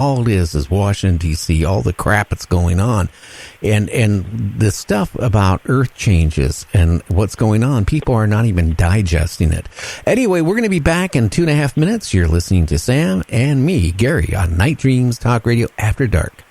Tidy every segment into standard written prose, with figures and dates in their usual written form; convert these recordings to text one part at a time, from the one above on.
all it is Washington, D.C., all the crap that's going on. And the stuff about Earth changes and what's going on, people are not even digesting it. Anyway, we're going to be back in 2.5 minutes. You're listening to Sam and me, Gary, on Night Dreams Talk Radio After Dark.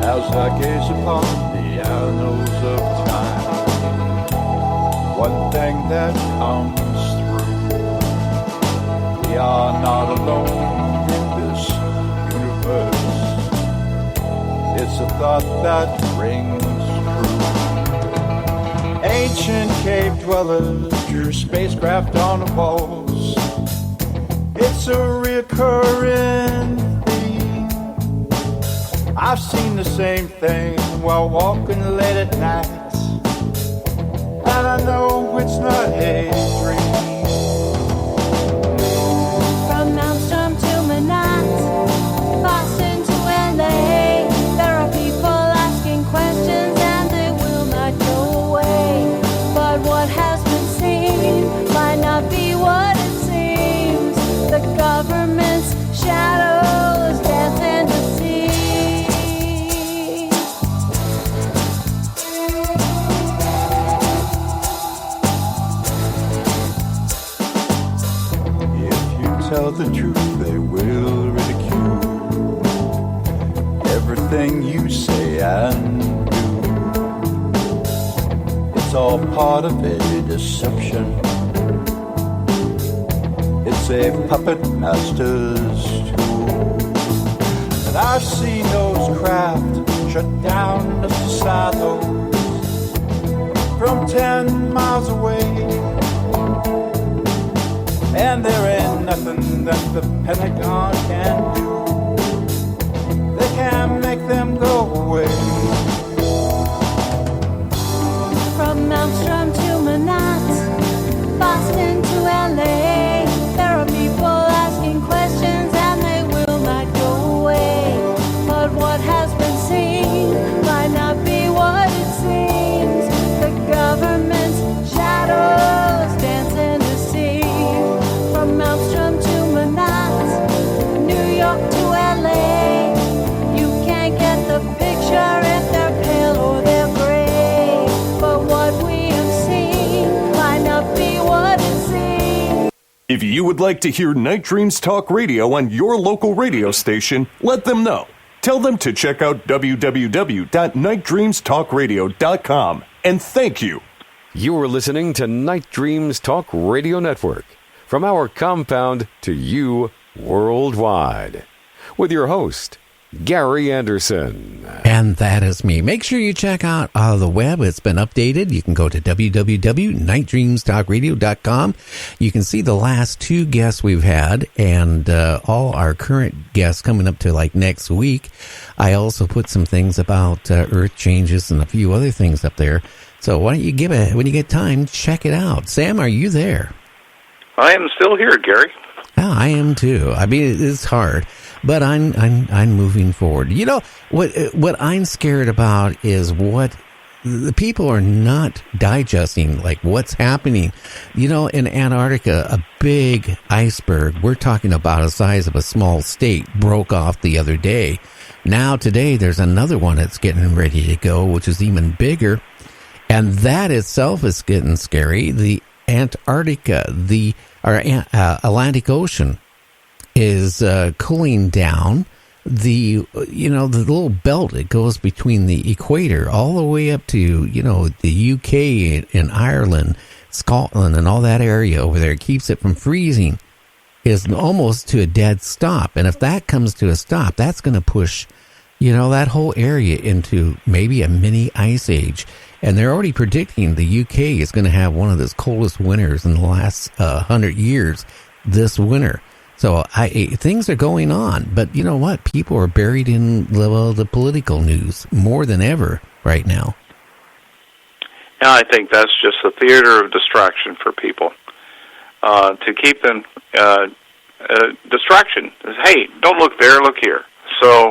As I gaze upon the annals of time, one thing that comes through: we are not alone in this universe. It's a thought that rings true. Ancient cave dwellers drew spacecraft on the walls. It's a recurring. I've seen the same thing while walking late at night, and I know it's not a dream. From Malmstrom to Manhattan, Boston to LA, there are people asking questions and they will not go away. But what has been seen might not be what it seems. The government's shadows dance in the sea. Tell the truth, they will ridicule everything you say and do. It's all part of a deception. It's a puppet master's tool. And I've seen those craft shut down the silos from 10 miles away. And there ain't nothing that the Pentagon can do. They can't make them go away. From Malmstrom to Manhattan, Boston to LA, there are people asking questions and they will not go away. But what has been seen might not be what it seems. The government's shadows dance in the sea. From Malmstrom to Manhattan, New York to LA, you can't get the picture if they're pale or they're gray. But what we have seen might not be what it seems. If you would like to hear Night Dreams Talk Radio on your local radio station, let them know. Tell them to check out www.nightdreamstalkradio.com. And thank you. You are listening to Night Dreams Talk Radio Network. From our compound to you worldwide. With your host, Gary Anderson. And that is me. Make sure you check out the web. It's been updated. You can go to www.nightdreamstalkradio.com. You can see the last 2 guests we've had and all our current guests coming up to like next week. I also put some things about Earth changes and a few other things up there. So why don't you give it, when you get time, check it out. Sam, are you there? I am still here, Gary. Oh, I am too. I mean, it is hard, but I'm moving forward. You know what I'm scared about is what the people are not digesting, like what's happening. You know, in Antarctica, a big iceberg, we're talking about the size of a small state, broke off the other day. Now today, there's another one that's getting ready to go, which is even bigger, and that itself is getting scary. The Antarctica, the Atlantic Ocean is cooling down. The little belt that goes between the equator all the way up to, the UK and Ireland, Scotland and all that area over there, keeps it from freezing, is almost to a dead stop. And if that comes to a stop, that's going to push, that whole area into maybe a mini ice age. And they're already predicting the UK is going to have one of the coldest winters in the last 100 years this winter. So things are going on. But you know what? People are buried in the political news more than ever right now. And I think that's just a theater of distraction for people. To keep them distraction is, hey, don't look there, look here. So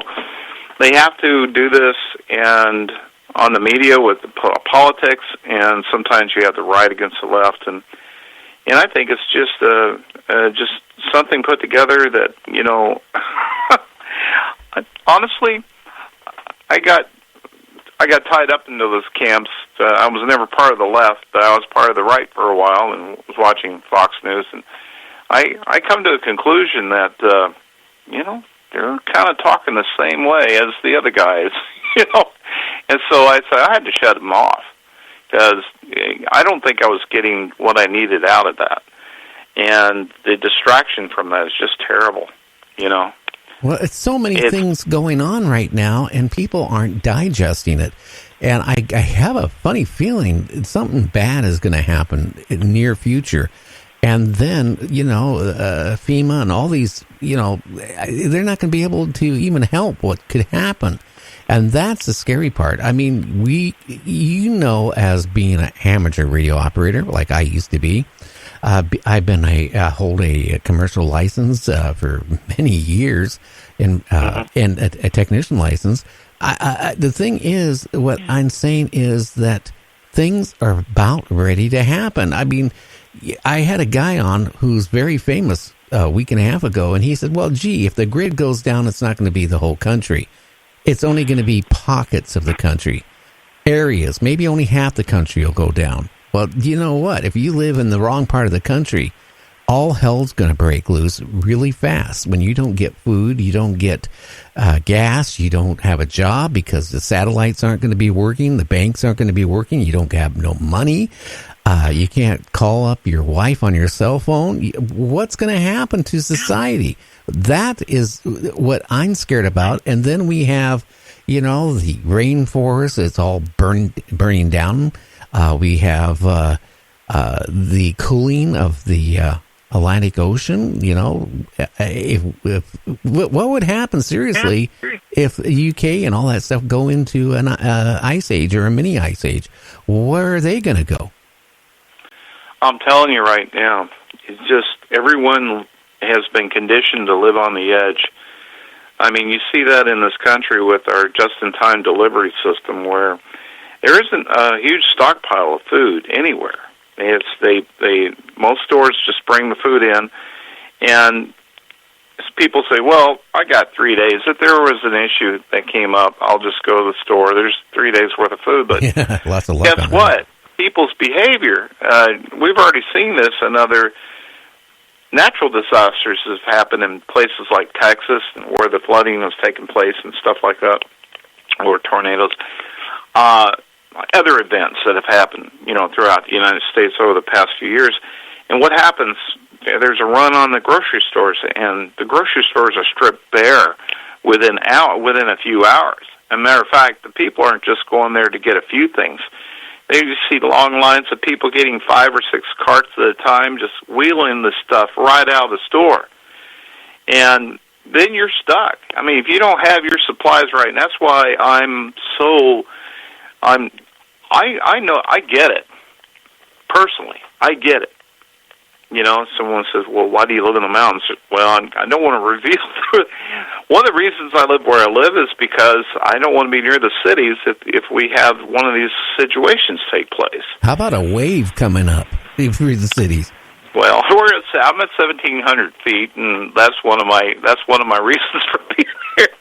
they have to do this, and on the media with the politics, and sometimes you have the right against the left, and I think it's just something put together that, you know, honestly, I got tied up into those camps. I was never part of the left, but I was part of the right for a while and was watching Fox News, and I come to the conclusion that, you know, they're kind of talking the same way as the other guys, you know, and so I had to shut them off because I don't think I was getting what I needed out of that, and the distraction from that is just terrible, you know. Well, it's so many things going on right now, and people aren't digesting it. And I have a funny feeling something bad is going to happen in the near future. And then, you know, FEMA and all these, you know, they're not going to be able to even help what could happen. And that's the scary part. I mean, you know, as being an amateur radio operator, like I used to be, I've been hold a commercial license for many years, and a technician license. The thing is, what I'm saying is that things are about ready to happen. I mean, I had a guy on who's very famous a week and a half ago, and he said, well, gee, if the grid goes down, it's not going to be the whole country. It's only going to be pockets of the country, areas. Maybe only half the country will go down. Well, you know what? If you live in the wrong part of the country, all hell's going to break loose really fast. When you don't get food, you don't get gas, you don't have a job because the satellites aren't going to be working, the banks aren't going to be working, you don't have no money, you can't call up your wife on your cell phone. What's going to happen to society? That is what I'm scared about. And then we have, you know, the rainforest, it's all burning down. We have the cooling of the Atlantic Ocean. You know, what would happen seriously if the UK and all that stuff go into an ice age or a mini ice age? Where are they going to go? I'm telling you right now, it's just everyone has been conditioned to live on the edge. I mean, you see that in this country with our just-in-time delivery system, where there isn't a huge stockpile of food anywhere. Most stores just bring the food in, and people say, well, I got 3 days. If there was an issue that came up, I'll just go to the store. There's 3 days worth of food. But yeah, lots of luck. Guess what? People's behavior, we've already seen this in other natural disasters have happened in places like Texas, where the flooding has taken place and stuff like that, or tornadoes. Other events that have happened, you know, throughout the United States over the past few years. And what happens, there's a run on the grocery stores, and the grocery stores are stripped bare within a few hours. As a matter of fact, the people aren't just going there to get a few things. They just see long lines of people getting 5 or 6 carts at a time, just wheeling the stuff right out of the store. And then you're stuck. I mean, if you don't have your supplies right, and that's why I know, I get it. Personally, I get it. You know, someone says, well, why do you live in the mountains? Well, I don't want to reveal. One of the reasons I live where I live is because I don't want to be near the cities if we have one of these situations take place. How about a wave coming up through the cities? Well, I'm at 1,700 feet, and that's one of my reasons for being here.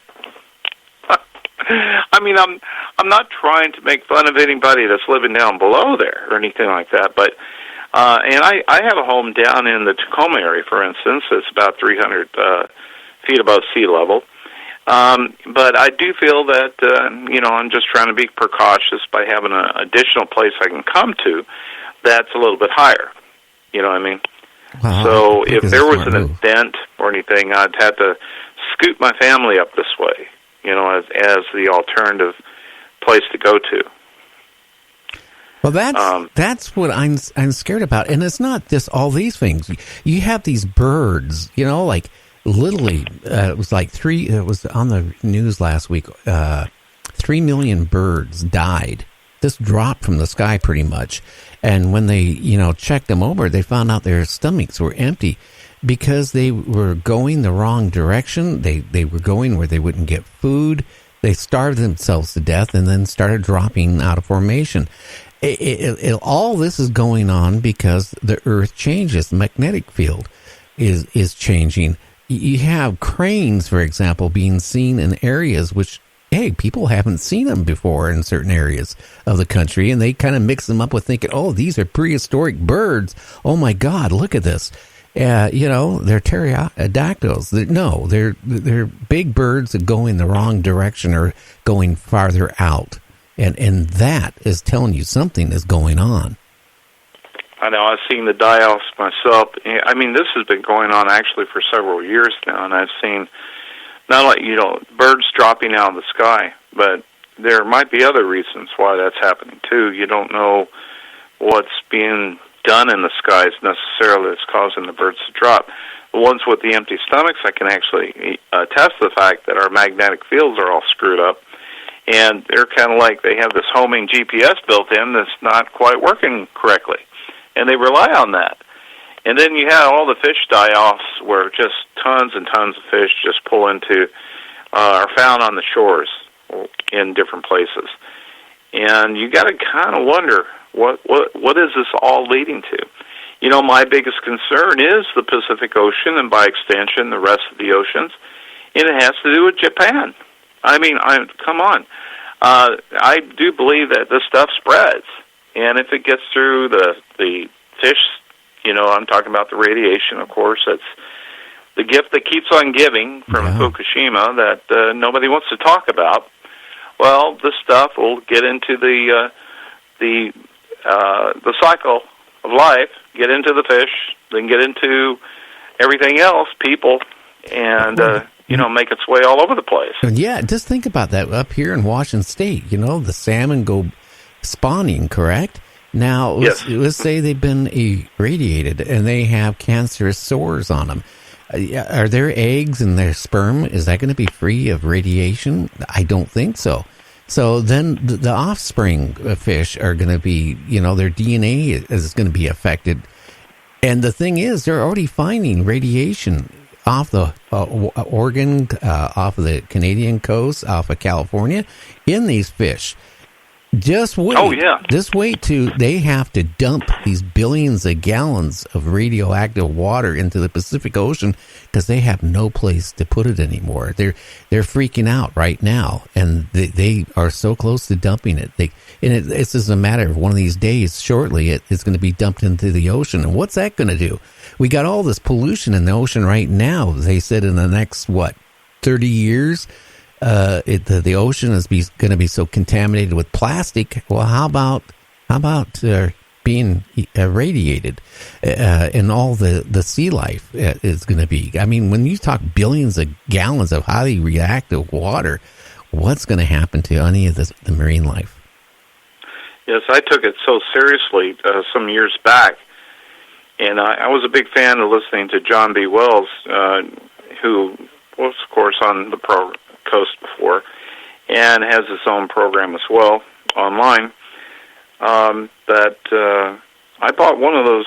I mean, I'm not trying to make fun of anybody that's living down below there or anything like that, but and I have a home down in the Tacoma area, for instance. It's about 300 feet above sea level. But I do feel that you know, I'm just trying to be precautious by having an additional place I can come to that's a little bit higher. You know what I mean? Wow, so if there was an event or anything, I'd have to scoot my family up this way, you know, as the alternative place to go to. Well, that's what I'm scared about, and it's not just all these things. You have these birds, you know, like literally, it was like it was on the news last week. 3 million birds died just dropped from the sky pretty much. And when they, checked them over, they found out their stomachs were empty because they were going the wrong direction. They were going where they wouldn't get food. They starved themselves to death and then started dropping out of formation. All this is going on because the Earth changes. The magnetic field is changing. You have cranes, for example, being seen in areas which, hey, people haven't seen them before in certain areas of the country, and they kind of mix them up with thinking, oh, these are prehistoric birds. Oh, my God, look at this. They're pterodactyls. They're big birds that go in the wrong direction or going farther out. And that is telling you something is going on. I know. I've seen the die-offs myself. I mean, this has been going on actually for several years now, and I've seen not like, birds dropping out of the sky, but there might be other reasons why that's happening too. You don't know what's being done in the skies necessarily that's causing the birds to drop. The ones with the empty stomachs, I can actually attest to the fact that our magnetic fields are all screwed up, and they're kind of like they have this homing GPS built in that's not quite working correctly, and they rely on that. And then you have all the fish die-offs where just tons and tons of fish just pull into, are found on the shores in different places. And you got to kind of wonder, what is this all leading to? My biggest concern is the Pacific Ocean, and by extension, the rest of the oceans, and it has to do with Japan. I mean, come on. I do believe that this stuff spreads, and if it gets through the fish, I'm talking about the radiation, of course. That's the gift that keeps on giving from Fukushima that nobody wants to talk about. Well, this stuff will get into the cycle of life, get into the fish, then get into everything else, people, and make its way all over the place. Yeah, just think about that up here in Washington State. The salmon go spawning, correct? Now, let's say they've been irradiated and they have cancerous sores on them. Are their eggs and their sperm, is that going to be free of radiation? I don't think so. So then the offspring fish are going to be, their DNA is going to be affected. And the thing is, they're already finding radiation off the Oregon, off of the Canadian coast, off of California, in these fish. Just wait. Oh, yeah. Just wait they have to dump these billions of gallons of radioactive water into the Pacific Ocean because they have no place to put it anymore. They're freaking out right now, and they are so close to dumping it. It's just a matter of one of these days. Shortly, it's going to be dumped into the ocean. And what's that going to do? We got all this pollution in the ocean right now. They said in the next 30 years. The ocean is going to be so contaminated with plastic. Well, how about being irradiated, and all the sea life is going to be? I mean, when you talk billions of gallons of highly reactive water, what's going to happen to any of the marine life? Yes, I took it so seriously some years back, and I was a big fan of listening to John B. Wells, who was, of course, on the coast before, and has his own program as well online. That I bought one of those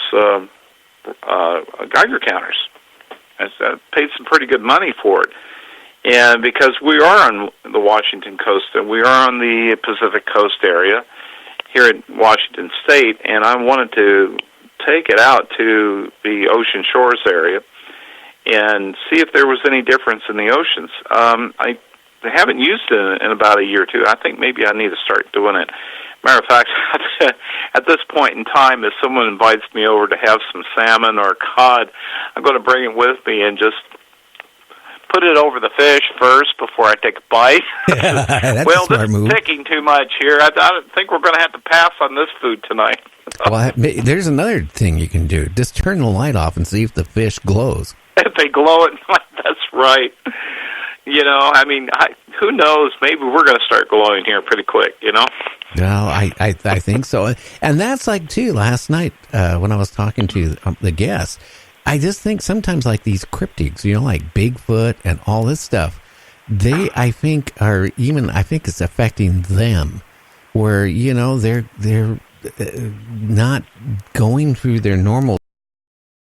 Geiger counters. I paid some pretty good money for it, and because we are on the Washington coast and we are on the Pacific Coast area here in Washington State, and I wanted to take it out to the Ocean Shores area and see if there was any difference in the oceans. I haven't used it in about a year or two. I think maybe I need to start doing it. Matter of fact, at this point in time, if someone invites me over to have some salmon or cod, I'm going to bring it with me and just put it over the fish first before I take a bite. That's well, a smart move. This is picking too much here. I don't think we're going to have to pass on this food tonight. Well, there's another thing you can do. Just turn the light off and see if the fish glows. If they glow at night, that's right. I mean, who knows? Maybe we're going to start glowing here pretty quick, No, I think so. And that's like, too, last night when I was talking to the guests, I just think sometimes like these cryptids, like Bigfoot and all this stuff, I think it's affecting them where, you know, they're not going through their normal